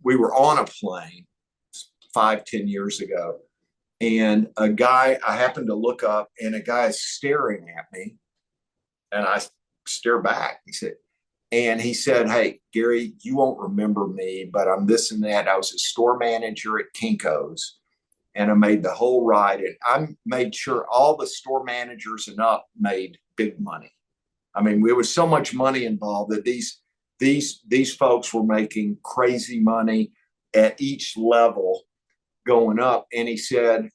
we were on a plane 5, 10 years ago. And a guy, I happened to look up and a guy is staring at me and I stare back. He said, "Hey, Gary, you won't remember me, but I'm this and that. I was a store manager at Kinko's and I made the whole ride. And I made sure all the store managers and up made big money. I mean, there was so much money involved that these folks were making crazy money at each level going up." And he said,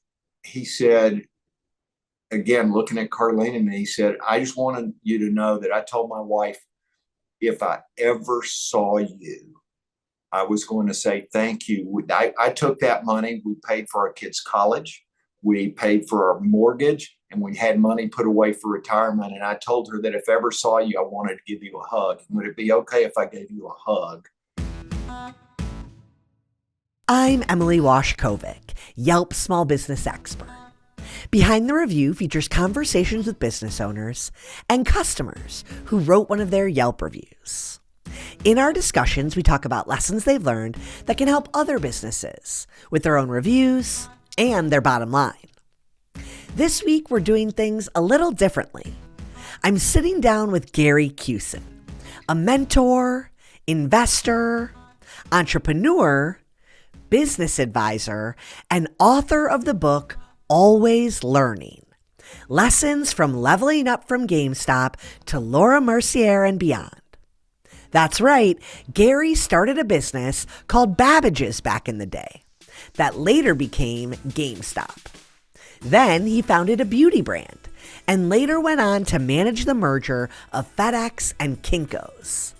again, looking at Carlene and me, he said, "I just wanted you to know that I told my wife, if I ever saw you, I was going to say thank you." I took that money. We paid for our kids' college. We paid for our mortgage, and we had money put away for retirement. And I told her that if I ever saw you, I wanted to give you a hug. Would it be okay if I gave you a hug? I'm Emily Washkovic, Yelp small business expert. Behind the Review features conversations with business owners and customers who wrote one of their Yelp reviews. In our discussions, we talk about lessons they've learned that can help other businesses with their own reviews and their bottom line. This week, we're doing things a little differently. I'm sitting down with Gary Kusin, a mentor, investor, entrepreneur, business advisor, and author of the book Always Learning: Lessons from Leveling Up from GameStop to Laura Mercier and Beyond. That's right, Gary started a business called Babbage's back in the day that later became GameStop. Then he founded a beauty brand and later went on to manage the merger of FedEx and Kinko's.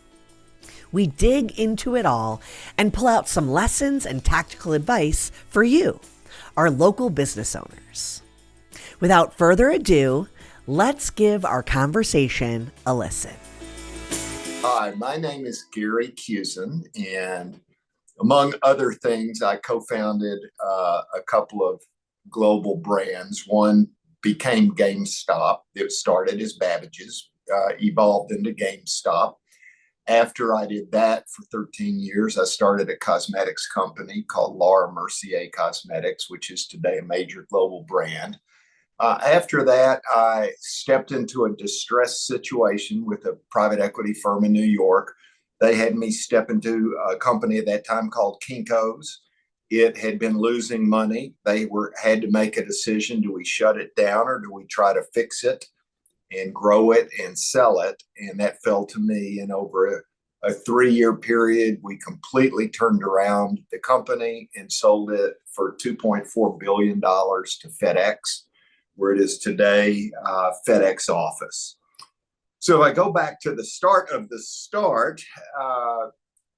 We dig into it all and pull out some lessons and tactical advice for you, our local business owners. Without further ado, let's give our conversation a listen. Hi, my name is Gary Kusin, and among other things, I co-founded a couple of global brands. One became GameStop. It started as Babbage's, evolved into GameStop. After I did that for 13 years, I started a cosmetics company called Laura Mercier Cosmetics, which is today a major global brand. After that, I stepped into a distressed situation with a private equity firm in New York. They had me step into a company at that time called Kinko's. It had been losing money. They had to make a decision. Do we shut it down or do we try to fix it and grow it and sell it? And that fell to me. And over a 3-year period, we completely turned around the company and sold it for $2.4 billion to FedEx, where it is today, FedEx Office. So if I go back to the start of the start,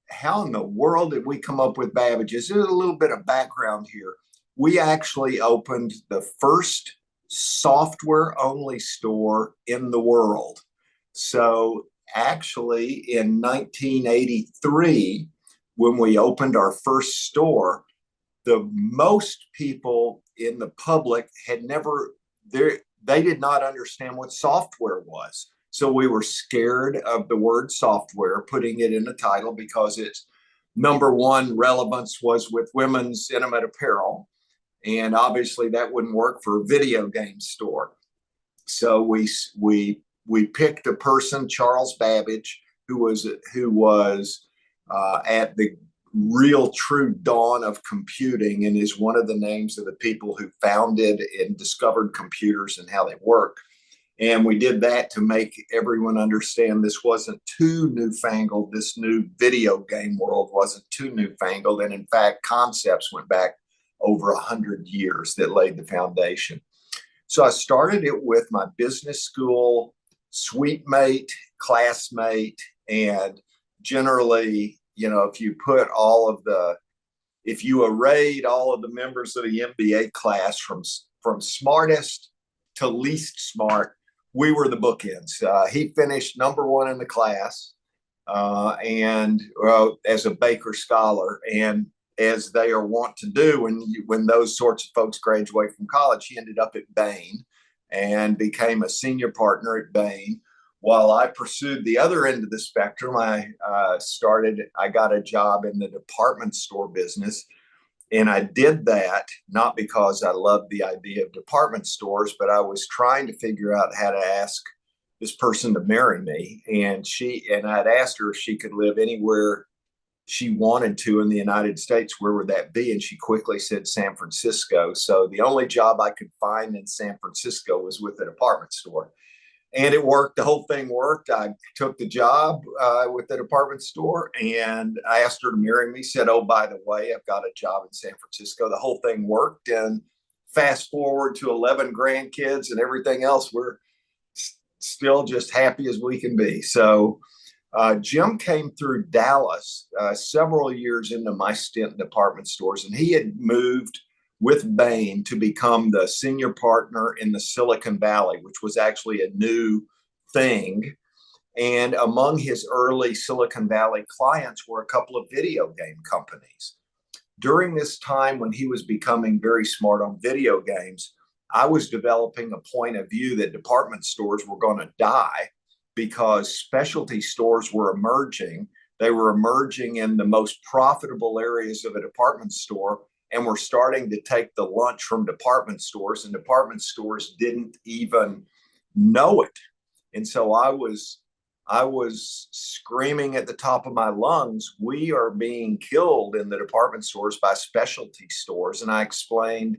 how in the world did we come up with Babbage's? There's a little bit of background here. We actually opened the first software-only store in the world. So actually in 1983, when we opened our first store, the most people in the public had never, they did not understand what software was. So we were scared of the word software, putting it in the title because its number one relevance was with women's intimate apparel. And obviously that wouldn't work for a video game store. So we picked a person, Charles Babbage, who was at the real true dawn of computing and is one of the names of the people who founded and discovered computers and how they work. And we did that to make everyone understand this wasn't too newfangled. This new video game world wasn't too newfangled. And in fact, concepts went back over 100 years that laid the foundation. So I started it with my business school suite mate, classmate, and generally, if you arrayed all of the members of the MBA class from smartest to least smart, we were the bookends. He finished number one in the class and as a Baker Scholar. And as they are wont to do when those sorts of folks graduate from college, he ended up at Bain and became a senior partner at Bain, while I pursued the other end of the spectrum, I got a job in the department store business. And I did that not because I loved the idea of department stores, but I was trying to figure out how to ask this person to marry me. And I'd asked her if she could live anywhere she wanted to in the United States. Where would that be? And she quickly said San Francisco. So the only job I could find in San Francisco was with a department store. And it worked. The whole thing worked. I took the job with the department store, and I asked her to marry me. Said, "Oh, by the way, I've got a job in San Francisco." The whole thing worked. And fast forward to 11 grandkids and everything else, we're still just happy as we can be. So Jim came through Dallas several years into my stint in department stores, and he had moved with Bain to become the senior partner in the Silicon Valley, which was actually a new thing. And among his early Silicon Valley clients were a couple of video game companies. During this time when he was becoming very smart on video games, I was developing a point of view that department stores were going to die because specialty stores were emerging. They were emerging in the most profitable areas of a department store, and we're starting to take the lunch from department stores, and department stores didn't even know it. And so I was screaming at the top of my lungs, we are being killed in the department stores by specialty stores. And I explained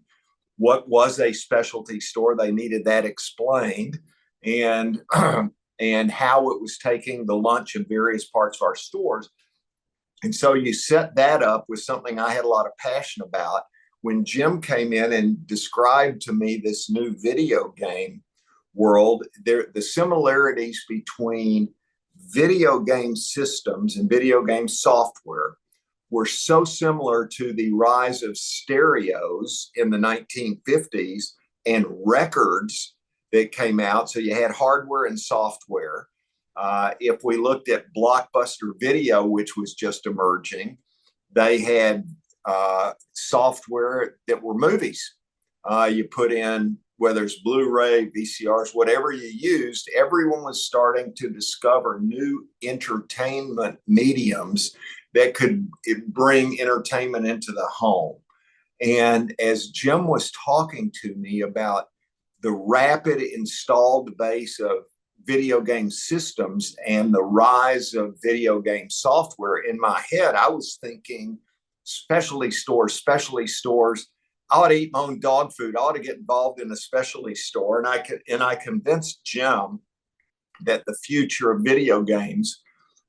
what was a specialty store. They needed that explained, and and how it was taking the lunch in various parts of our stores. And so you set that up with something I had a lot of passion about. When Jim came in and described to me this new video game world, the similarities between video game systems and video game software were so similar to the rise of stereos in the 1950s and records that came out. So you had hardware and software. If we looked at Blockbuster Video, which was just emerging, they had software that were movies. You put in, whether it's Blu-ray, VCRs, whatever you used, everyone was starting to discover new entertainment mediums that could bring entertainment into the home. And as Jim was talking to me about the rapid installed base of video game systems and the rise of video game software, in my head, I was thinking specialty stores. I ought to eat my own dog food. I ought to get involved in a specialty store. And I convinced Jim that the future of video games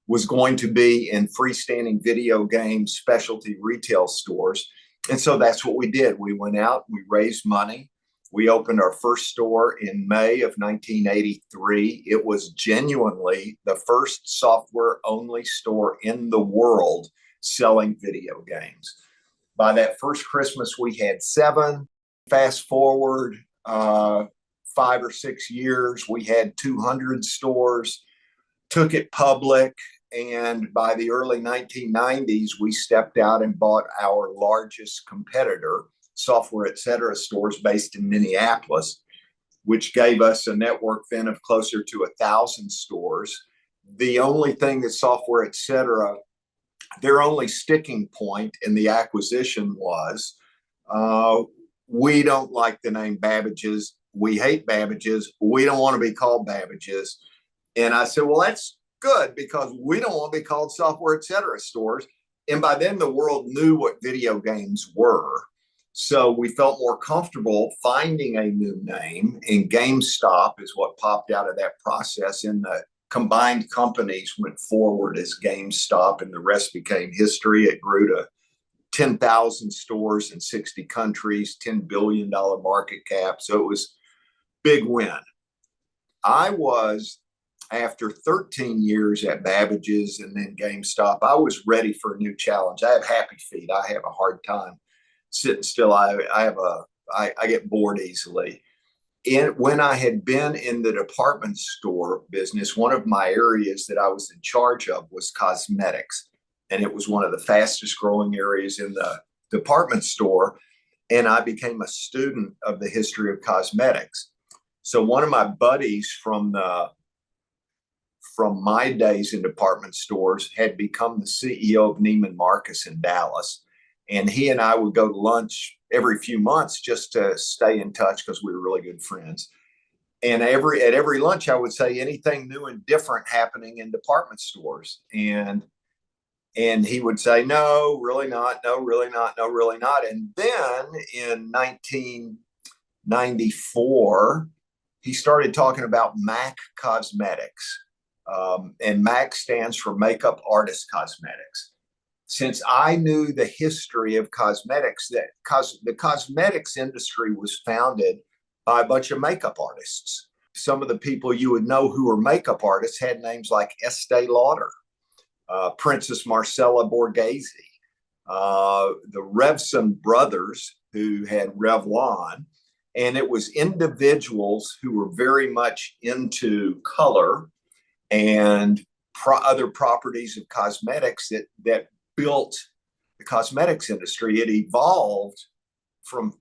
was going to be in freestanding video game specialty retail stores. And so that's what we did. We went out, we raised money. We opened our first store in May of 1983. It was genuinely the first software-only store in the world selling video games. By that first Christmas, we had 7. Fast forward 5 or 6 years, we had 200 stores, took it public, and by the early 1990s, we stepped out and bought our largest competitor, Software Etc. stores based in Minneapolis, which gave us a network then of closer to 1,000 stores. The only thing that Software Etc., their only sticking point in the acquisition was, we don't like the name Babbage's. We hate Babbage's. We don't want to be called Babbage's. And I said, well, that's good, because we don't want to be called Software Etc. stores. And by then the world knew what video games were. So we felt more comfortable finding a new name, and GameStop is what popped out of that process. And the combined companies went forward as GameStop, and the rest became history. It grew to 10,000 stores in 60 countries, $10 billion market cap. So it was big win. After 13 years at Babbage's and then GameStop, I was ready for a new challenge. I have happy feet. I have a hard time sitting still. I get bored easily. When I had been in the department store business, one of my areas that I was in charge of was cosmetics. And it was one of the fastest growing areas in the department store. And I became a student of the history of cosmetics. So one of my buddies from the from my days in department stores, had become the CEO of Neiman Marcus in Dallas. And he and I would go to lunch every few months just to stay in touch because we were really good friends. And at every lunch, I would say anything new and different happening in department stores. And he would say, no, really not. No, really not. No, really not. And then in 1994, he started talking about MAC Cosmetics. And MAC stands for Makeup Artist Cosmetics. Since I knew the history of cosmetics, that the cosmetics industry was founded by a bunch of makeup artists. Some of the people you would know who were makeup artists had names like Estee Lauder, Princess Marcella Borghese, the Revson brothers who had Revlon. And it was individuals who were very much into color and other properties of cosmetics that built the cosmetics industry. It evolved from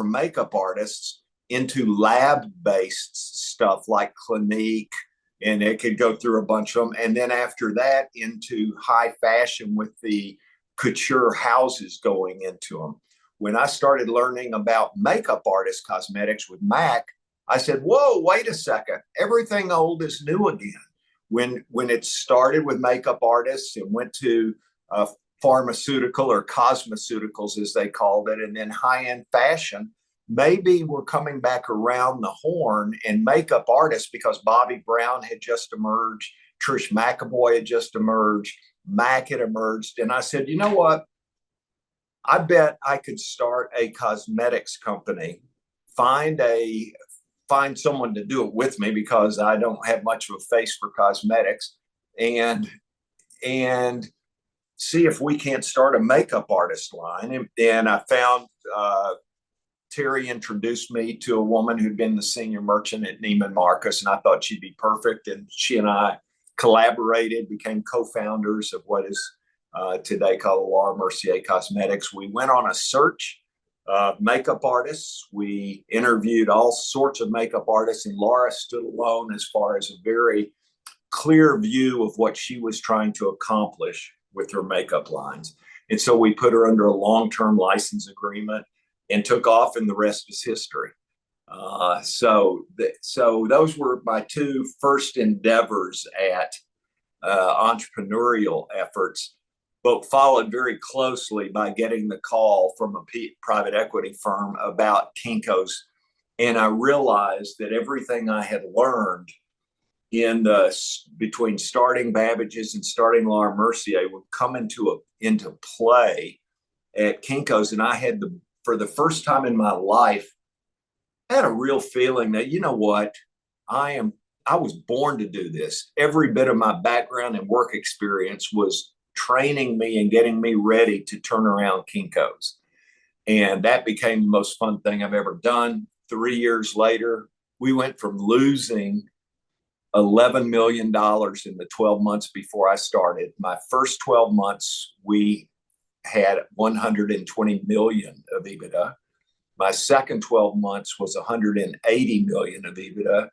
makeup artists into lab-based stuff like Clinique, and it could go through a bunch of them. And then after that, into high fashion with the couture houses going into them. When I started learning about makeup artist cosmetics with MAC, I said, whoa, wait a second. Everything old is new again. When it started with makeup artists and went to pharmaceutical or cosmeceuticals, as they called it, and then high-end fashion, maybe we're coming back around the horn, and makeup artists, because Bobbi Brown had just emerged, Trish McEvoy had just emerged, MAC had emerged. And I said, you know what? I bet I could start a cosmetics company, find someone to do it with me because I don't have much of a face for cosmetics, and see if we can't start a makeup artist line. And I found Terry introduced me to a woman who'd been the senior merchant at Neiman Marcus, and I thought she'd be perfect. And she and I collaborated, became co-founders of what is today called Laura Mercier Cosmetics. We went on a search of makeup artists. We interviewed all sorts of makeup artists, and Laura stood alone as far as a very clear view of what she was trying to accomplish with her makeup lines. And so we put her under a long-term license agreement and took off, and the rest is history. So those were my two first endeavors at entrepreneurial efforts, but followed very closely by getting the call from a private equity firm about Kinko's. And I realized that everything I had learned between starting Babbage's and starting Laura Mercier would come into play at Kinko's. And I had for the first time in my life, I had a real feeling that, you know what, I was born to do this. Every bit of my background and work experience was training me and getting me ready to turn around Kinko's. And that became the most fun thing I've ever done. 3 years later, we went from losing $11 million in the 12 months before I started. My first 12 months, we had 120 million of EBITDA. My second 12 months was 180 million of EBITDA.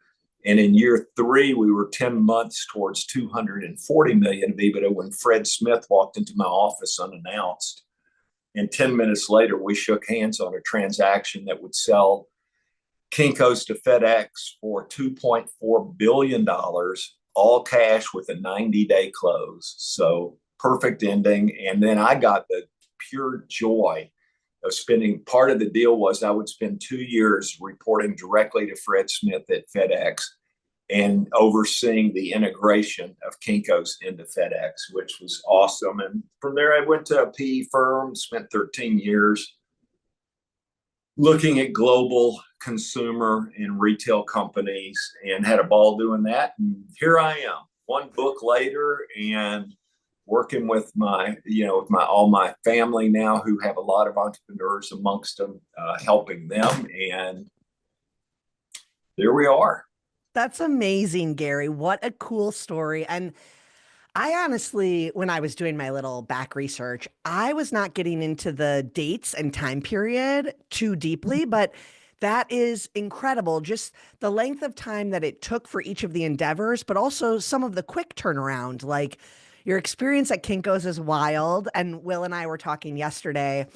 And in year 3, we were 10 months towards 240 million of EBITDA when Fred Smith walked into my office unannounced. And 10 minutes later, we shook hands on a transaction that would sell Kinko's to FedEx for $2.4 billion, all cash with a 90-day close. So perfect ending. And then I got the pure joy of spending. Part of the deal was I would spend 2 years reporting directly to Fred Smith at FedEx and overseeing the integration of Kinko's into FedEx, which was awesome. And from there, I went to a PE firm, spent 13 years looking at global consumer and retail companies, and had a ball doing that. And here I am, one book later, and working with all my family now, who have a lot of entrepreneurs amongst them, helping them. And there we are. That's amazing, Gary. What a cool story. And I honestly, when I was doing my little back research, I was not getting into the dates and time period too deeply, but That is incredible. Just the length of time that it took for each of the endeavors, but also some of the quick turnaround. Like your experience at Kinko's is wild. And Will and I were talking yesterday.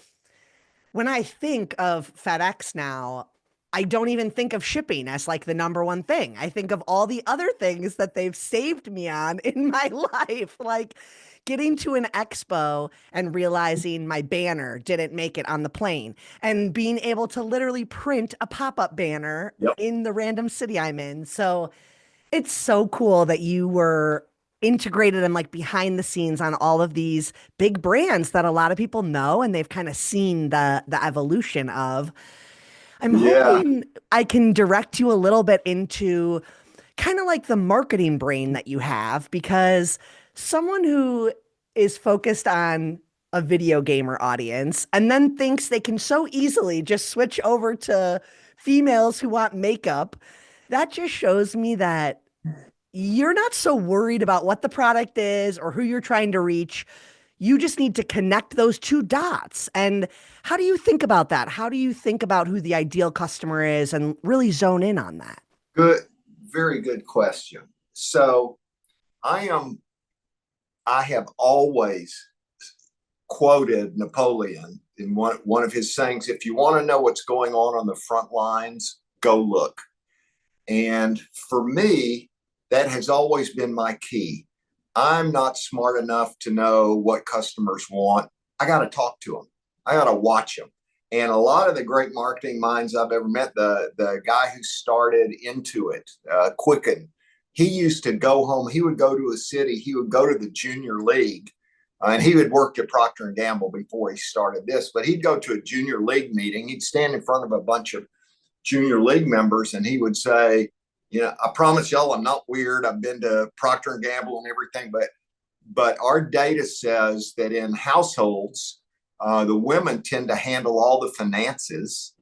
When I think of FedEx now, I don't even think of shipping as like the number one thing. I think of all the other things that they've saved me on in my life, like getting to an expo and realizing my banner didn't make it on the plane, and being able to literally print a pop-up banner Yep. in the random city I'm in. So it's so cool that you were integrated and like behind the scenes on all of these big brands that a lot of people know and they've kind of seen the evolution of. I'm Yeah. hoping I can direct you a little bit into kind of like the marketing brain that you have, because someone who is focused on a video gamer audience and then thinks they can so easily just switch over to females who want makeup, that just shows me that you're not so worried about what the product is or who you're trying to reach. You just need to connect those two dots. And how do you think about that? How do you think about who the ideal customer is and really zone in on that? Good. Very good question. So I am, I have always quoted Napoleon in one of his sayings: if you want to know what's going on the front lines, go look. And for me, that has always been my key. I'm not smart enough to know what customers want. I got to talk to them. I got to watch them. And a lot of the great marketing minds I've ever met, the guy who started Intuit, Quicken, he used to go home. He would go to a city. He would go to the junior league, and he had worked at Procter and Gamble before he started this. But he'd go to a junior league meeting. He'd stand in front of a bunch of junior league members, and he would say, I promise y'all I'm not weird. I've been to Procter and Gamble and everything, but our data says that in households, the women tend to handle all the finances,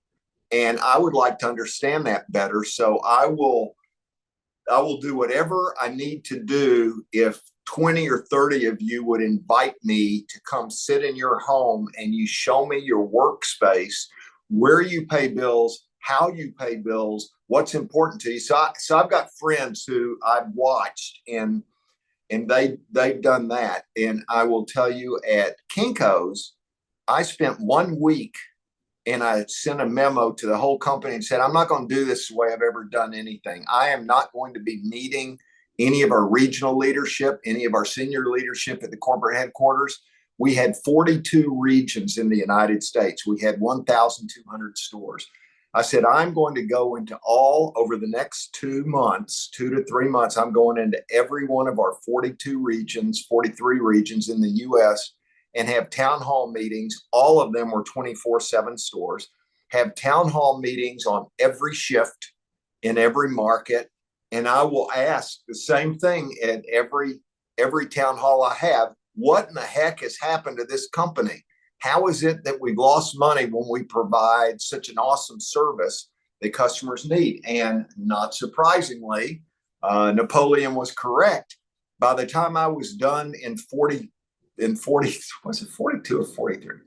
and I would like to understand that better. So I will do whatever I need to do if 20 or 30 of you would invite me to come sit in your home and you show me your workspace, where you pay bills, how you pay bills, what's important to you. So I've got friends who I've watched, and they've done that. And I will tell you, at Kinko's, I spent 1 week and I sent a memo to the whole company and said, I'm not going to do this the way I've ever done anything. I am not going to be meeting any of our regional leadership, any of our senior leadership at the corporate headquarters. We had 42 regions in the United States. We had 1,200 stores. I said, I'm going to go into all over the next 2 months, 2 to 3 months. I'm going into every one of our 42 regions, 43 regions in the US, and have town hall meetings. All of them were 24/7 stores. Have town hall meetings on every shift in every market. And I will ask the same thing at every town hall I have: what in the heck has happened to this company? How is it that we've lost money when we provide such an awesome service that customers need? And not surprisingly, Napoleon was correct. By the time I was done in 40, was it 42 or 43?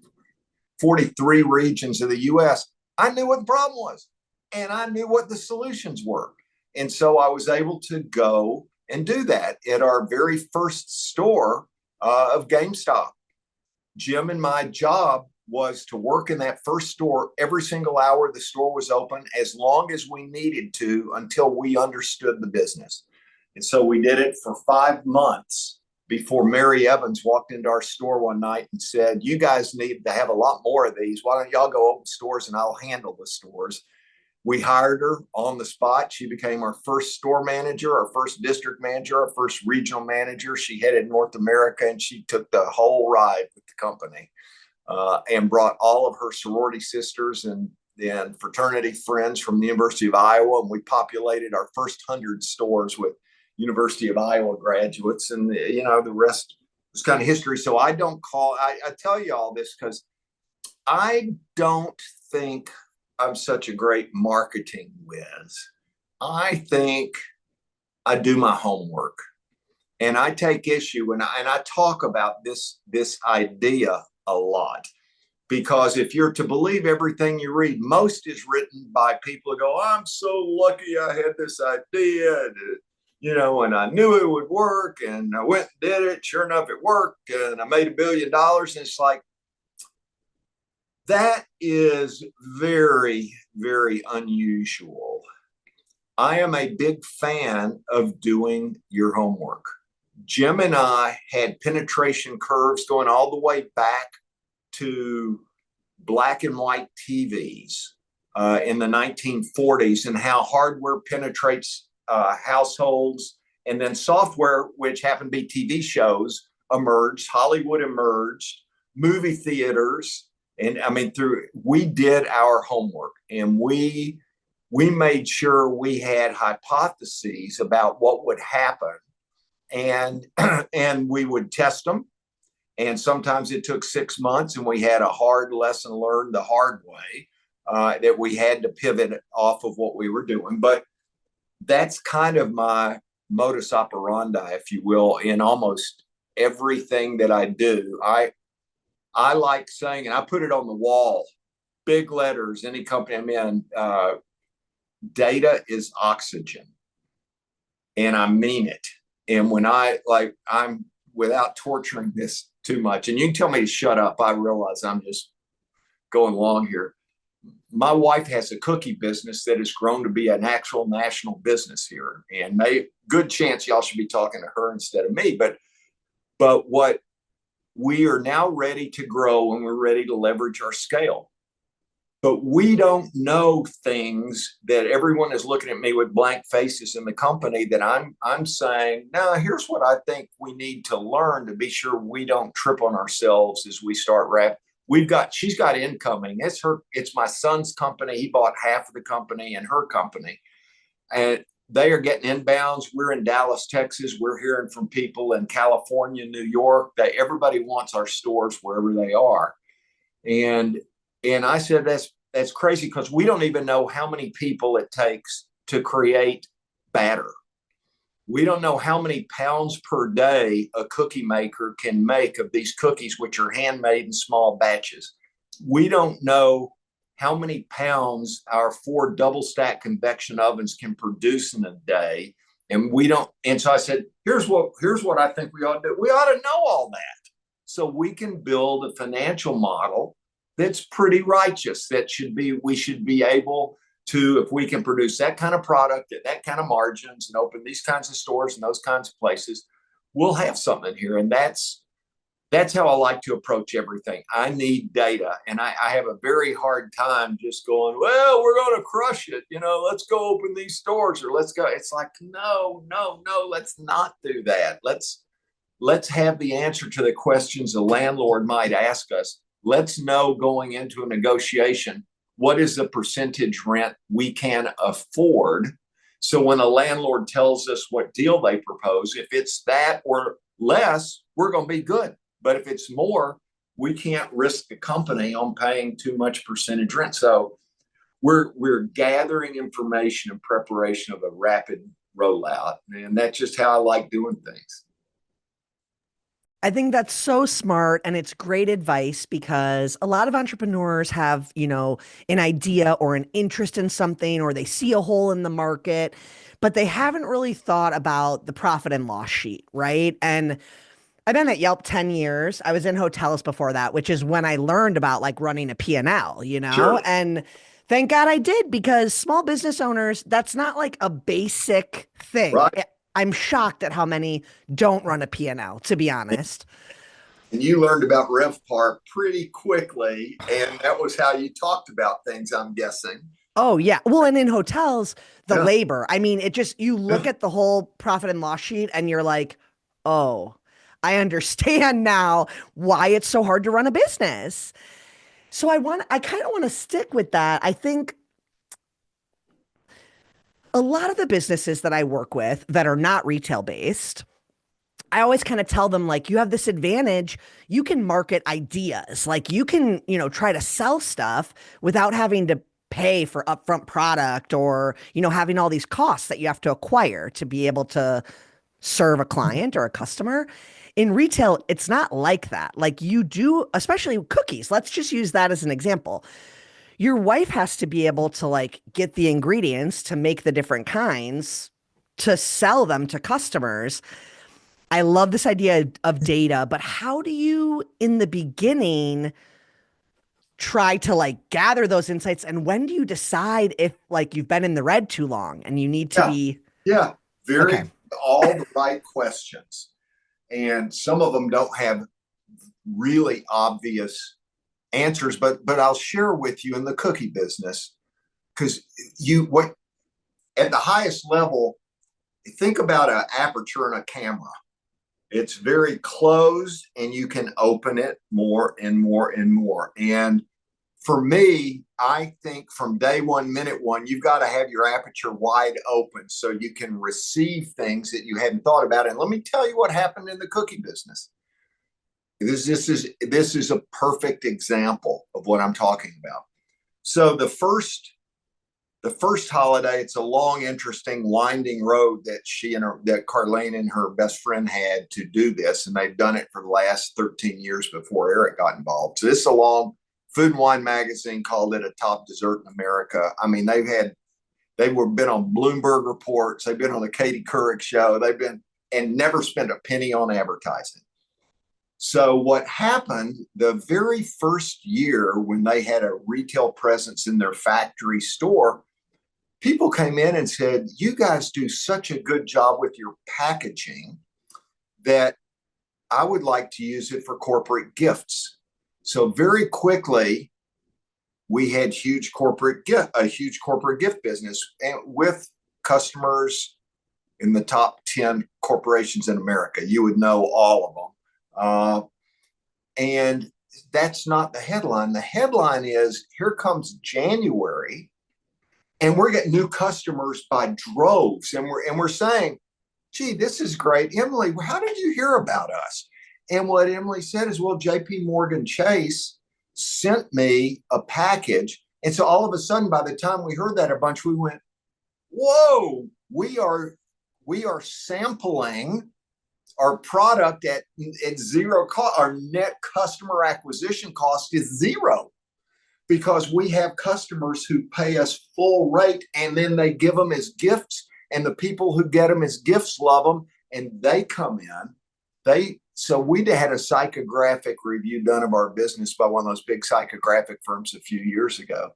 43 regions of the US, I knew what the problem was and I knew what the solutions were. And so I was able to go and do that at our very first store of GameStop. Jim and my job was to work in that first store every single hour the store was open, as long as we needed to, until we understood the business. And so we did it for 5 months before Mary Evans walked into our store one night and said, you guys need to have a lot more of these. Why don't y'all go open stores and I'll handle the stores? We hired her on the spot. She became our first store manager, our first district manager, our first regional manager. She headed North America, and she took the whole ride with the company, and brought all of her sorority sisters and fraternity friends from the University of Iowa. And we populated our first 100 stores with University of Iowa graduates. And, the rest was kind of history. So I tell you all this because I don't think I'm such a great marketing whiz. I think I do my homework, and I take issue, and I talk about this idea a lot, because if you're to believe everything you read, most is written by people who go, I'm so lucky I had this idea, and I knew it would work, and I went and did it. Sure enough, it worked, and I made $1 billion. And it's like, that is very, very unusual. I am a big fan of doing your homework. Jim and I had penetration curves going all the way back to black and white TVs in the 1940s, and how hardware penetrates households, and then software, which happened to be TV shows, emerged. Hollywood emerged, movie theaters, and we did our homework, and we made sure we had hypotheses about what would happen, and and we would test them. And sometimes it took 6 months, and we had a hard lesson learned the hard way, that we had to pivot off of what we were doing. But that's kind of my modus operandi, if you will, in almost everything that I do. I like saying, and I put it on the wall, big letters, any company I'm in, data is oxygen. And I mean it. And when I'm without torturing this too much, and you can tell me to shut up, I realize I'm just going long here. My wife has a cookie business that has grown to be an actual national business here, and good chance y'all should be talking to her instead of me. But what we are now ready to grow, and we're ready to leverage our scale. But we don't know things that everyone is looking at me with blank faces in the company, that I'm saying, no, here's what I think we need to learn to be sure we don't trip on ourselves as we start she's got incoming. It's my son's company. He bought half of the company and her company. And they are getting inbounds. We're in Dallas, Texas. We're hearing from people in California, New York, that everybody wants our stores wherever they are. And I said, that's crazy, because we don't even know how many people it takes to create batter. We don't know how many pounds per day a cookie maker can make of these cookies, which are handmade in small batches. We don't know how many pounds our 4 double stack convection ovens can produce in a day. And so I said, here's what I think we ought to do. We ought to know all that, so we can build a financial model that's pretty righteous. We should be able to, if we can produce that kind of product at that kind of margins and open these kinds of stores in those kinds of places, we'll have something here. And that's how I like to approach everything. I need data, and I have a very hard time just going, well, we're going to crush it. Let's go open these stores, or let's go. It's like, no, let's not do that. Let's have the answer to the questions a landlord might ask us. Let's know going into a negotiation, what is the percentage rent we can afford? So when a landlord tells us what deal they propose, if it's that or less, we're going to be good. But if it's more, we can't risk the company on paying too much percentage rent. So we're gathering information in preparation of a rapid rollout. And that's just how I like doing things. I think that's so smart, and it's great advice, because a lot of entrepreneurs have, an idea or an interest in something, or they see a hole in the market, but they haven't really thought about the profit and loss sheet, right? And I've been at Yelp 10 years. I was in hotels before that, which is when I learned about running a P&L, Sure. And thank God I did, because small business owners, that's not a basic thing. Right. I'm shocked at how many don't run a P&L, to be honest. And you learned about RevPAR pretty quickly, and that was how you talked about things, I'm guessing. Oh, yeah. Well, and in hotels, the Yeah. labor, you look at the whole profit and loss sheet, and you're like, oh, I understand now why it's so hard to run a business. So I kind of want to stick with that. I think a lot of the businesses that I work with that are not retail based, I always kind of tell them, you have this advantage. You can market ideas. You can, try to sell stuff without having to pay for upfront product, or, having all these costs that you have to acquire to be able to serve a client or a customer. In retail, it's not like that. Like you do, especially cookies. Let's just use that as an example. Your wife has to be able to like get the ingredients to make the different kinds to sell them to customers. I love this idea of data, but how do you in the beginning try to like gather those insights, and when do you decide if like you've been in the red too long and you need to Yeah, be yeah, okay. very all the right questions, and some of them don't have really obvious answers. But I'll share with you in the cookie business because you what at the highest level, think about an aperture in a camera. It's very closed, and you can open it more and more and more. And for me, I think from day one, minute one, you've got to have your aperture wide open so you can receive things that you hadn't thought about. And let me tell you what happened in the cookie business. This is a perfect example of what I'm talking about. So the first holiday, it's a long, interesting, winding road that Carlene and her best friend had to do this, and they've done it for the last 13 years before Eric got involved. So this is a long. Food and Wine magazine called it a top dessert in America. I mean, they've been on Bloomberg reports, they've been on the Katie Couric show, they've been and never spent a penny on advertising. So what happened the very first year when they had a retail presence in their factory store, people came in and said, "You guys do such a good job with your packaging that I would like to use it for corporate gifts." So very quickly, we had a huge corporate gift business and with customers in the top 10 corporations in America. You would know all of them. And that's not the headline. The headline is, here comes January, and we're getting new customers by droves. And we're saying, "Gee, this is great. Emily, how did you hear about us?" And what Emily said is, "Well, JP Morgan Chase sent me a package." And so all of a sudden, by the time we heard that a bunch, we went, "Whoa, we are sampling our product at zero cost. Our net customer acquisition cost is zero because we have customers who pay us full rate, and then they give them as gifts, and the people who get them as gifts love them, and they come in. So we had a psychographic review done of our business by one of those big psychographic firms a few years ago.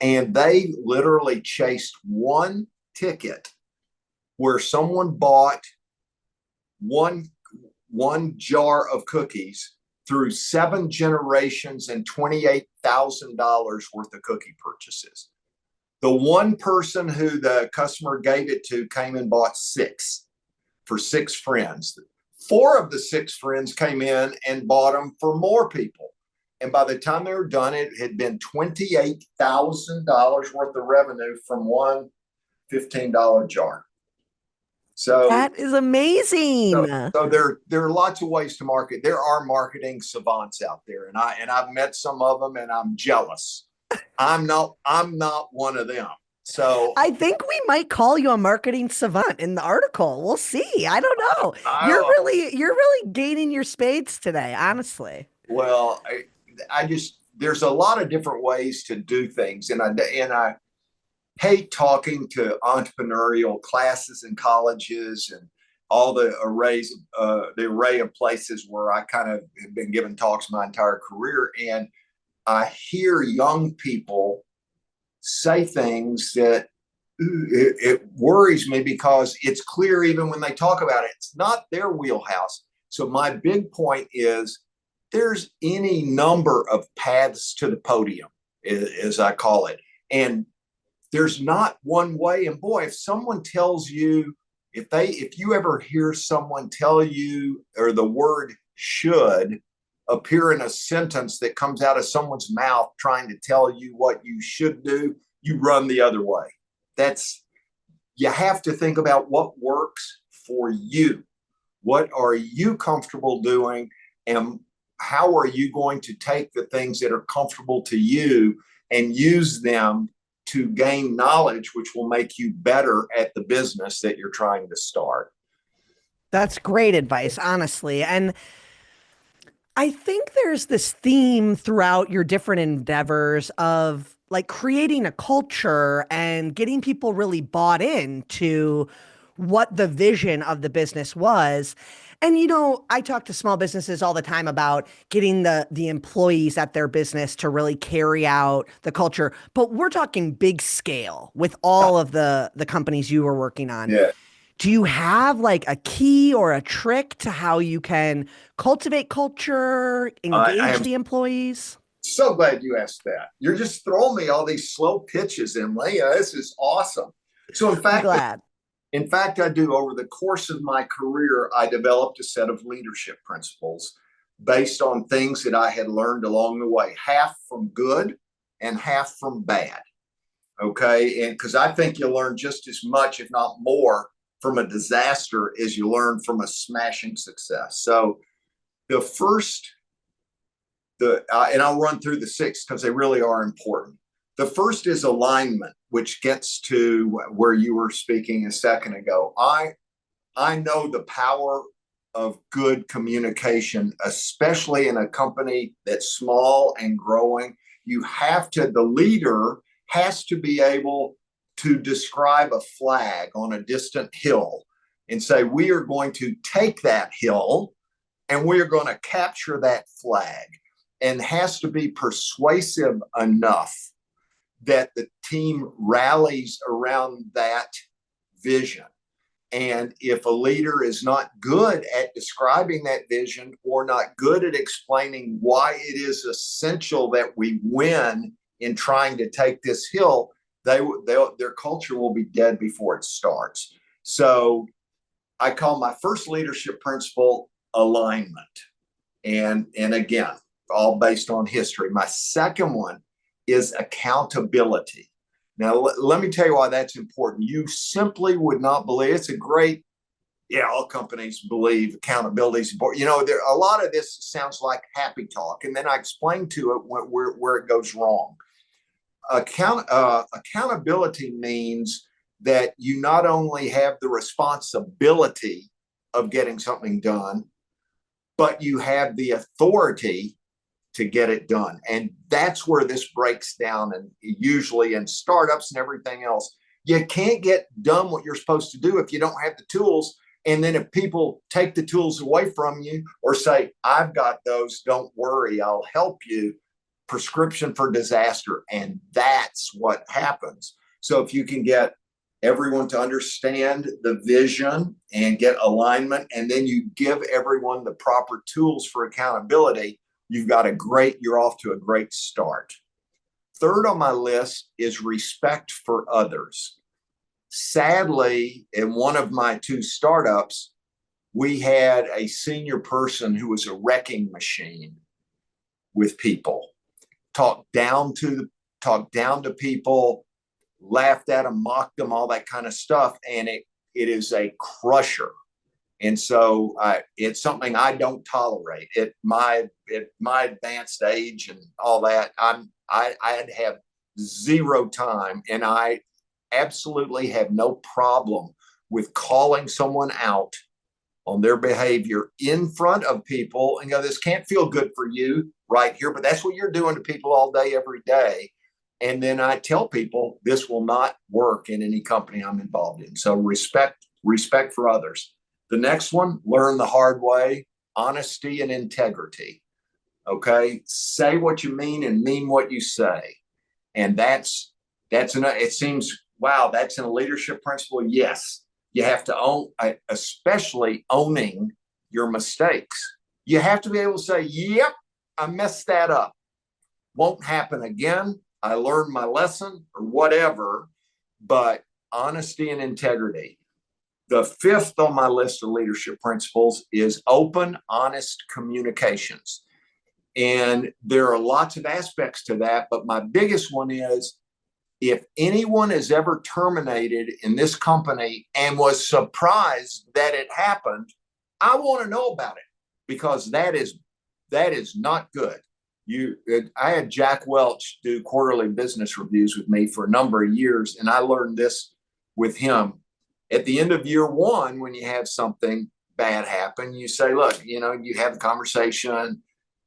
And they literally chased one ticket where someone bought one jar of cookies through 7 generations and $28,000 worth of cookie purchases. The one person who the customer gave it to came and bought 6 for 6 friends. 4 of the 6 friends came in and bought them for more people. And by the time they were done, it had been $28,000 worth of revenue from one $15 jar. So That is amazing. so there are lots of ways to market. There are marketing savants out there, and I've met some of them, and I'm jealous. I'm not one of them. So I think we might call you a marketing savant in the article. We'll see. I don't know. I You're really gaining your spades today, honestly. well, I just there's a lot of different ways to do things, and I hate talking to entrepreneurial classes in colleges and all the array of places where I kind of have been giving talks my entire career, and I hear young people say things that it worries me because it's clear even when they talk about it, it's not their wheelhouse. So my big point is there's any number of paths to the podium, as I call it. And there's not one way. And boy, if someone tells you, if you ever hear someone tell you, or the word should appear in a sentence that comes out of someone's mouth trying to tell you what you should do, you run the other way. You have to think about what works for you. What are you comfortable doing? And how are you going to take the things that are comfortable to you and use them to gain knowledge, which will make you better at the business that you're trying to start? That's great advice, honestly. And I think there's this theme throughout your different endeavors of like creating a culture and getting people really bought into what the vision of the business was. And I talk to small businesses all the time about getting the employees at their business to really carry out the culture. But we're talking big scale with all of the companies you were working on. Yeah. Do you have like a key or a trick to how you can cultivate culture, I engage am the employees? so glad you asked that. You're just throwing me all these slow pitches, Emily. This is awesome. So, in I'm fact, glad. I do. Over the course of my career, I developed a set of leadership principles based on things that I had learned along the way, half from good and half from bad. Okay. And because I think you learn just as much, if not more, from a disaster as you learn from a smashing success. So, the first, and I'll run through the six because they really are important. The first is alignment, which gets to where you were speaking a second ago. I know the power of good communication, especially in a company that's small and growing. The leader has to be able to describe a flag on a distant hill and say, we are going to take that hill and we are going to capture that flag, and has to be persuasive enough that the team rallies around that vision. And if a leader is not good at describing that vision or not good at explaining why it is essential that we win in trying to take this hill, their culture will be dead before it starts. So I call my first leadership principle alignment. And again, all based on history. My second one is accountability. Now, let me tell you why that's important. You simply would not believe it's a great, all companies believe accountability is important. A lot of this sounds like happy talk, and then I explain to it where it goes wrong. Accountability means that you not only have the responsibility of getting something done, but you have the authority to get it done. And that's where this breaks down. And usually in startups and everything else, you can't get done what you're supposed to do if you don't have the tools. And then if people take the tools away from you or say, I've got those, don't worry, I'll help you, prescription for disaster. And that's what happens. So if you can get everyone to understand the vision and get alignment, and then you give everyone the proper tools for accountability, you're off to a great start. Third on my list is respect for others. Sadly, in one of my two startups, we had a senior person who was a wrecking machine with people, talked down to people, laughed at them, mocked them, all that kind of stuff. And it is a crusher. And so it's something I don't tolerate at my advanced age and all that. I'd have zero time, and I absolutely have no problem with calling someone out on their behavior in front of people and go, this can't feel good for you right here, but that's what you're doing to people all day, every day. And then I tell people this will not work in any company I'm involved in. So respect for others. The next one, learn the hard way, honesty and integrity. Okay. Say what you mean and mean what you say. And that's it seems, wow, that's in a leadership principle. Yes. You have to own, especially owning your mistakes. You have to be able to say, yep, I messed that up. Won't happen again. I learned my lesson or whatever, but honesty and integrity. The fifth on my list of leadership principles is open, honest communications. And there are lots of aspects to that, but my biggest one is if anyone is ever terminated in this company and was surprised that it happened, I want to know about it, because that is not good. I had Jack Welch do quarterly business reviews with me for a number of years, and I learned this with him. At the end of year one, when you have something, bad happen, you say, look, you know, you have the conversation.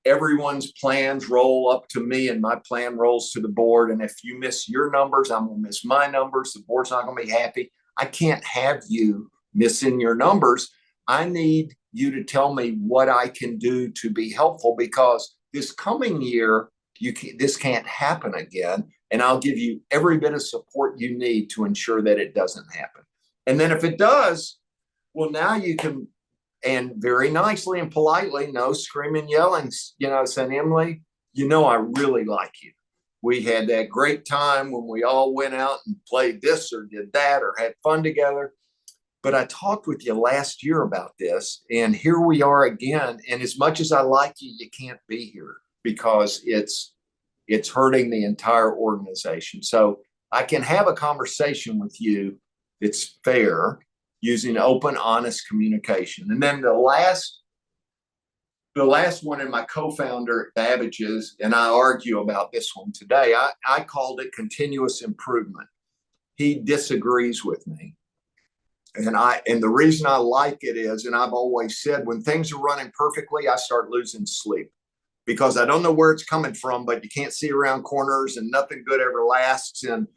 Everyone's plans roll up to me and my plan rolls to the board. And if you miss your numbers, I'm going to miss my numbers. The board's not going to be happy. I can't have you missing your numbers. I need you to tell me what I can do to be helpful, because this coming year, this can't happen again. And I'll give you every bit of support you need to ensure that it doesn't happen. And then if it does, well, now you can, and very nicely and politely, no screaming, yelling, you know, saying, Emily, you know, I really like you. We had that great time when we all went out and played this or did that or had fun together. But I talked with you last year about this, and here we are again. And as much as I like you, you can't be here because it's hurting the entire organization. So I can have a conversation with you that's fair, using open, honest communication. And then the last one in my co-founder Babbage's, and I argue about this one today, I called it continuous improvement. He disagrees with me. And the reason I like it is, and I've always said, when things are running perfectly, I start losing sleep because I don't know where it's coming from, but you can't see around corners and nothing good ever lasts. And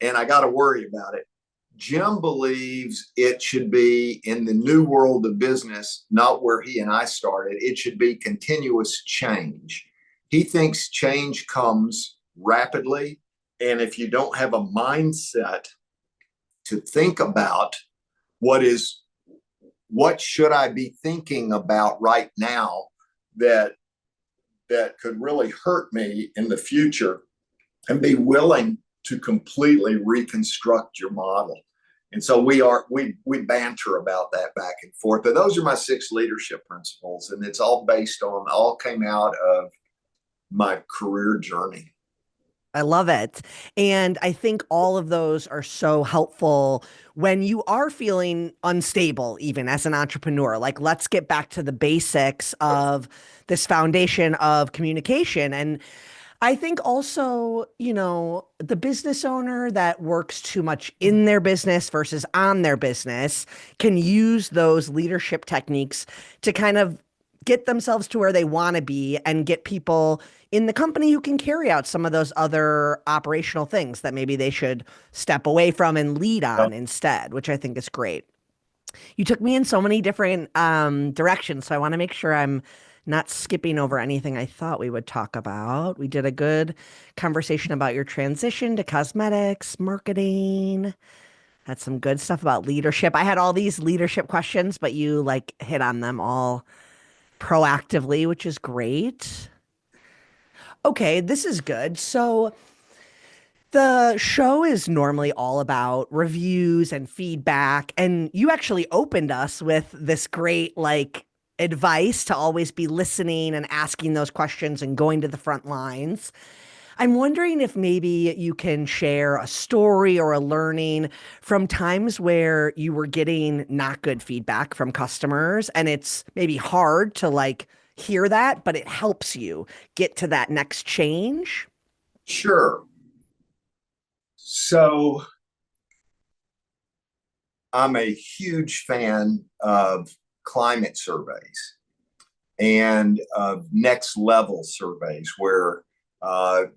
I got to worry about it. Jim believes it should be in the new world of business, not where he and I started. It should be continuous change. He thinks change comes rapidly. And if you don't have a mindset to think about what should I be thinking about right now that could really hurt me in the future, and be willing to completely reconstruct your model. And so we banter about that back and forth. But those are my 6 leadership principles. And it's all came out of my career journey. I love it. And I think all of those are so helpful when you are feeling unstable, even as an entrepreneur. Like, let's get back to the basics of this foundation of communication. And I think also, you know, the business owner that works too much in their business versus on their business can use those leadership techniques to kind of get themselves to where they want to be and get people in the company who can carry out some of those other operational things that maybe they should step away from and lead on instead, which I think is great. You took me in so many different directions, so I want to make sure I'm not skipping over anything I thought we would talk about. We did a good conversation about your transition to cosmetics, marketing. Had some good stuff about leadership. I had all these leadership questions, but you like hit on them all proactively, which is great. Okay, this is good. So the show is normally all about reviews and feedback, and you actually opened us with this great like advice to always be listening and asking those questions and going to the front lines. I'm wondering if maybe you can share a story or a learning from times where you were getting not good feedback from customers, and it's maybe hard to like hear that, but it helps you get to that next change. Sure. So I'm a huge fan of climate surveys and of next level surveys where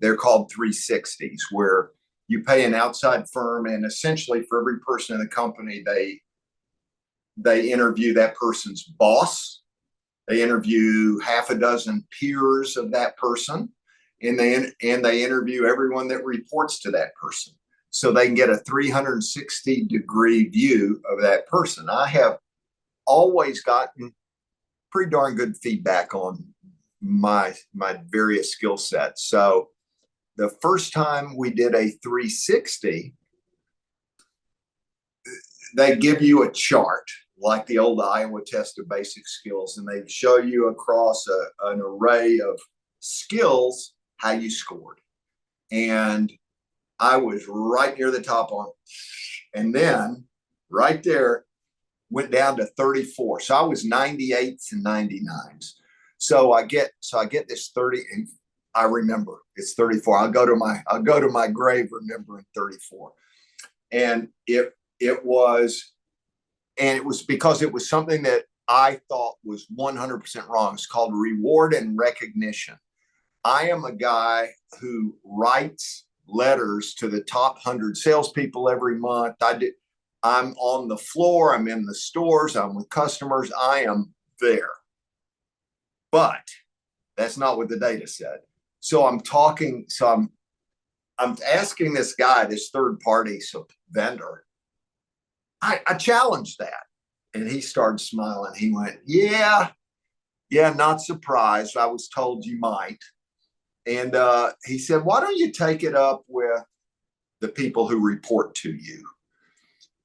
they're called 360s, where you pay an outside firm, and essentially for every person in the company, they interview that person's boss. They interview half a dozen peers of that person, and they interview everyone that reports to that person, so they can get a 360-degree view of that person. I have always gotten pretty darn good feedback on my various skill sets. So the first time we did a 360, they give you a chart like the old Iowa test of basic skills, and they show you across an array of skills how you scored. And I was right near the top on, and then right there went down to 34. So I was 98s and 99s. So I get this 30, and I remember it's 34. I'll go to my grave remembering 34. And it was because it was something that I thought was 100% wrong. It's called reward and recognition. I am a guy who writes letters to the top 100 salespeople every month. I'm on the floor. I'm in the stores. I'm with customers. I am there. But that's not what the data said. So I'm talking. I'm asking this guy, this third party vendor. I challenged that, and he started smiling. He went, "Yeah, not surprised. I was told you might." And he said, "Why don't you take it up with the people who report to you?"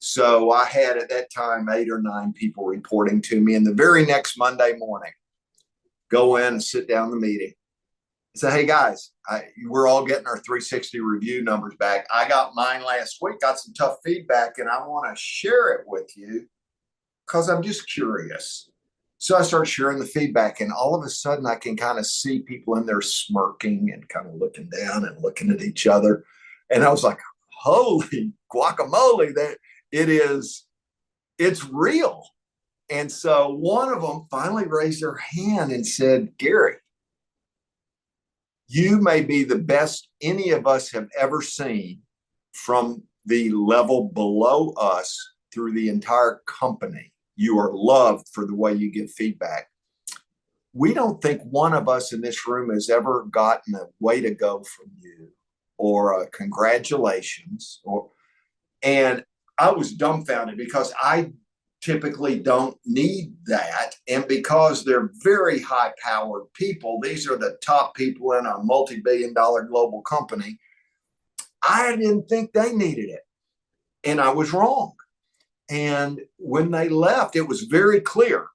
So I had at that time 8 or 9 people reporting to me. And the very next Monday morning, go in and sit down in the meeting. Say, "Hey guys, we're all getting our 360 review numbers back. I got mine last week, got some tough feedback, and I want to share it with you because I'm just curious." So I started sharing the feedback, and all of a sudden I can kind of see people in there smirking and kind of looking down and looking at each other. And I was like, holy guacamole, that it's real. And so one of them finally raised their hand and said, "Gary, you may be the best any of us have ever seen from the level below us through the entire company. You are loved for the way you give feedback. We don't think one of us in this room has ever gotten a way to go from you or a congratulations." And I was dumbfounded because I typically don't need that. And because they're very high powered people, these are the top people in a multi-billion-dollar global company. I didn't think they needed it. And I was wrong. And when they left, it was very clear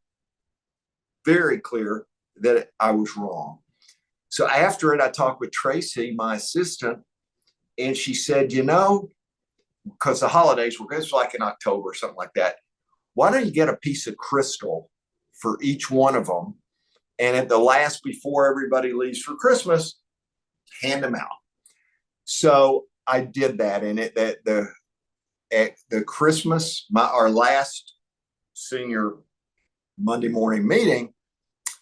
that I was wrong. So after it, I talked with Tracy, my assistant, and she said, because the holidays were, it was like in October or something like that. Why don't you get a piece of crystal for each one of them? And at the last, before everybody leaves for Christmas, hand them out. So I did that. And at the Christmas, our last senior Monday morning meeting,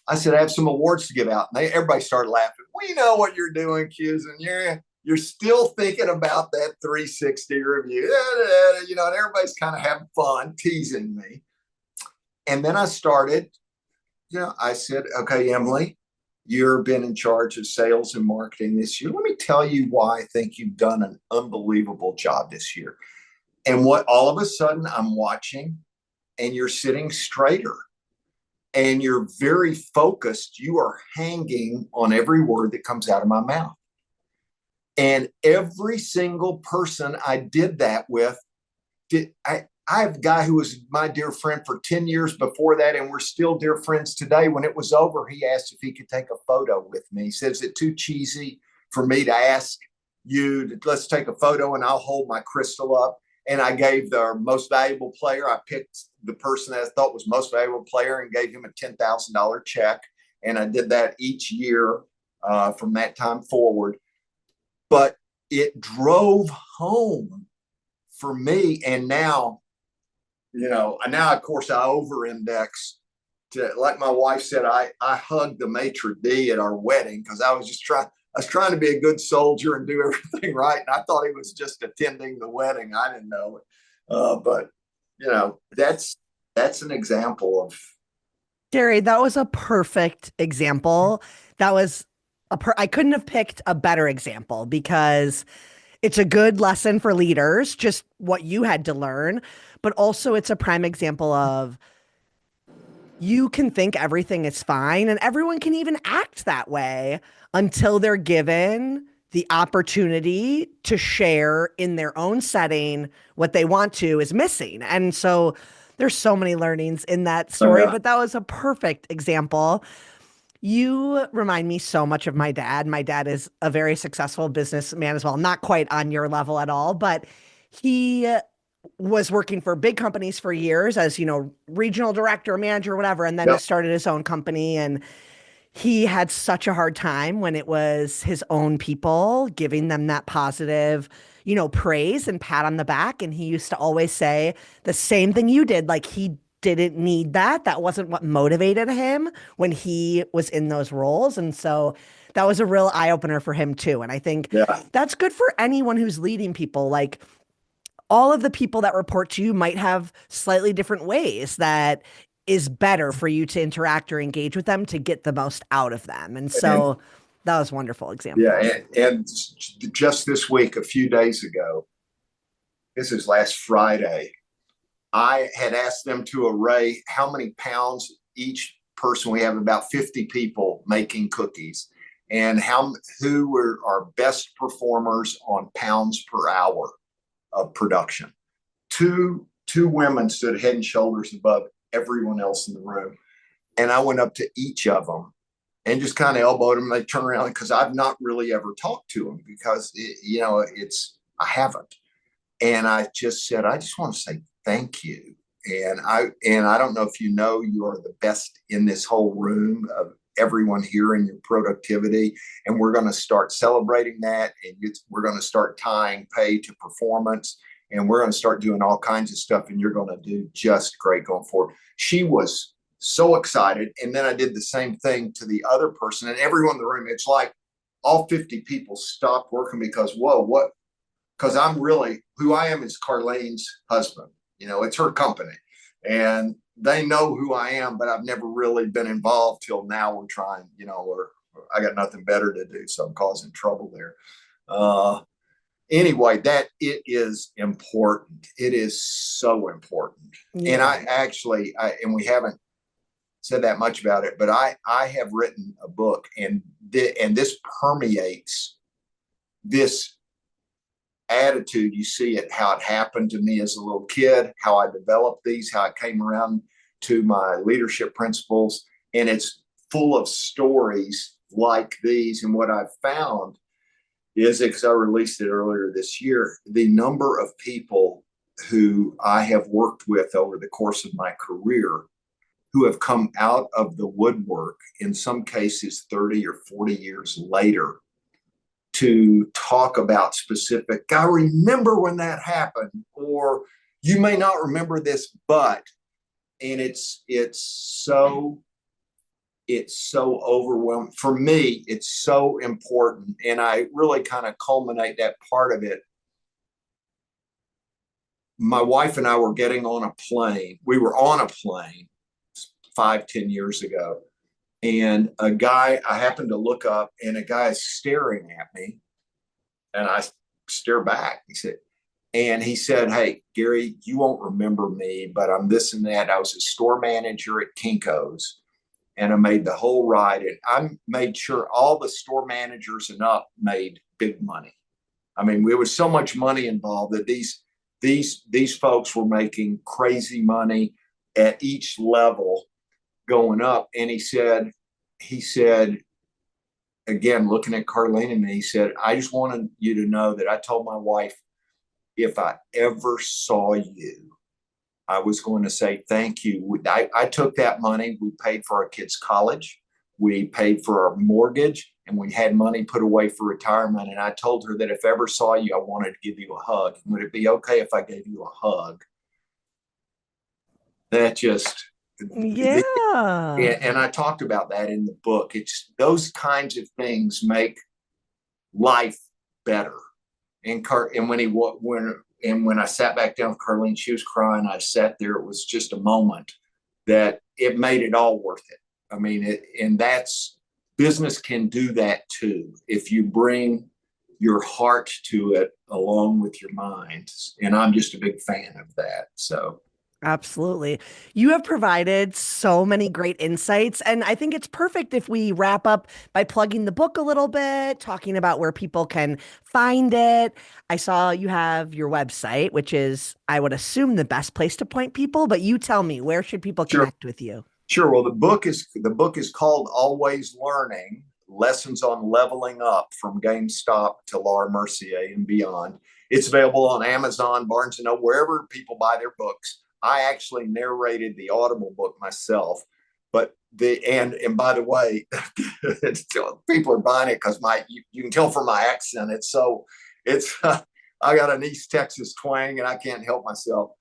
I said, "I have some awards to give out." And everybody started laughing. "We know what you're doing, Kusin. You're still thinking about that 360 review." And everybody's kind of having fun, teasing me. And then I started, I said, "Okay, Emily, you've been in charge of sales and marketing this year. Let me tell you why I think you've done an unbelievable job this year." And all of a sudden I'm watching, and you're sitting straighter and you're very focused. You are hanging on every word that comes out of my mouth. And every single person I did that with, I have a guy who was my dear friend for 10 years before that, and we're still dear friends today. When it was over, he asked if he could take a photo with me. He says, "Is it too cheesy for me to ask you, let's take a photo and I'll hold my crystal up?" And I gave the most valuable player, I picked the person that I thought was most valuable player and gave him a $10,000 check. And I did that each year from that time forward. But it drove home for me. And now, of course, I over-index to, like my wife said, I hugged the maitre d' at our wedding because I was trying to be a good soldier and do everything right. And I thought he was just attending the wedding. I didn't know it. But that's an example of. Gary, that was a perfect example. That was I couldn't have picked a better example because it's a good lesson for leaders, just what you had to learn, but also it's a prime example of you can think everything is fine and everyone can even act that way until they're given the opportunity to share in their own setting what they want to is missing. And so there's so many learnings in that story, but that was a perfect example. You remind me so much of my dad. My dad is a very successful businessman as well, not quite on your level at all, but he was working for big companies for years as, regional director, manager, whatever, and then he started his own company. And he had such a hard time when it was his own people giving them that positive, praise and pat on the back. And he used to always say the same thing you did. Like he didn't need that. That wasn't what motivated him when he was in those roles. And so that was a real eye opener for him too. And I think Yeah. that's good for anyone who's leading people. Like all of the people that report to you might have slightly different ways that is better for you to interact or engage with them to get the most out of them. And And so that was a wonderful yeah, example. and just this week, a few days ago, this is last Friday, I had asked them to array how many pounds each person. We have about 50 people making cookies, and who were our best performers on pounds per hour of production. Two women stood head and shoulders above everyone else in the room, and I went up to each of them and just kind of elbowed them. They turned around because I've not really ever talked to them because I haven't. And I just said, I just want to say thank you. And I don't know if you know, you are the best in this whole room of everyone here in your productivity. And we're going to start celebrating that. And we're going to start tying pay to performance. And we're going to start doing all kinds of stuff. And you're going to do just great going forward. She was so excited. And then I did the same thing to the other person. And everyone in the room, it's like all 50 people stopped working because, whoa, what? Because I'm really, who I am is Carlene's husband. It's her company. And they know who I am, but I've never really been involved till now. We're trying, or I got nothing better to do. So I'm causing trouble there. Anyway, that it is important. It is so important. And Yeah. and we haven't said that much about it, but I have written a book, and this permeates this attitude. You see it, how it happened to me as a little kid, how I developed these, how I came around to my leadership principles. And it's full of stories like these. And what I've found is, because I released it earlier this year, the number of people who I have worked with over the course of my career who have come out of the woodwork, in some cases 30 or 40 years later, to talk about specific, I remember when that happened, or you may not remember this, but, and it's so overwhelming. For me, it's so important. And I really kind of culminate that part of it. My wife and I were getting on a plane. We were on a plane 5-10 years ago. And I happened to look up, and a guy is staring at me, and I stare back. He said, "Hey, Gary, you won't remember me, but I'm this and that. I was a store manager at Kinko's, and I made the whole ride. And I made sure all the store managers and up made big money. I mean, there was so much money involved that these folks were making crazy money at each level going up." And he said, again, looking at Carlene and me, he said, "I just wanted you to know that I told my wife, if I ever saw you, I was going to say thank you." I took that money. We paid for our kids' college. We paid for our mortgage, and we had money put away for retirement. And I told her that if I ever saw you, I wanted to give you a hug. Would it be okay if I gave you a hug? That just, Yeah. and I talked about that in the book. It's those kinds of things make life better. And when I sat back down with Carlene, she was crying. I sat there. It was just a moment that it made it all worth it. I mean, and that's, business can do that too if you bring your heart to it along with your mind. And I'm just a big fan of that. So Absolutely. You have provided so many great insights. And I think it's perfect if we wrap up by plugging the book a little bit, talking about where people can find it. I saw you have your website, which is, I would assume, the best place to point people, but you tell me, where should people sure. connect with you? Sure. Well, the book is called Always Learning: Lessons on Leveling Up from GameStop to Laura Mercier and Beyond. It's available on Amazon, Barnes and Noble, wherever people buy their books. I actually narrated the Audible book myself, but and by the way, people are buying it because you can tell from my accent. It's I got an East Texas twang, and I can't help myself.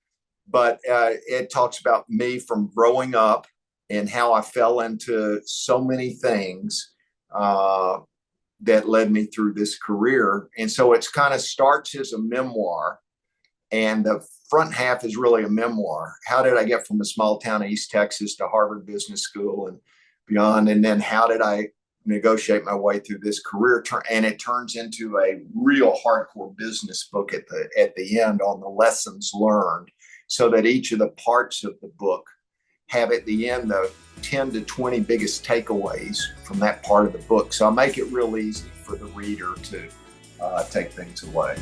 but it talks about me from growing up and how I fell into so many things that led me through this career. And so it's kind of starts as a memoir, and the front half is really a memoir. How did I get from a small town in East Texas to Harvard Business School and beyond? And then how did I negotiate my way through this career? And it turns into a real hardcore business book at the end on the lessons learned, so that each of the parts of the book have at the end the 10 to 20 biggest takeaways from that part of the book. So I make it real easy for the reader to take things away.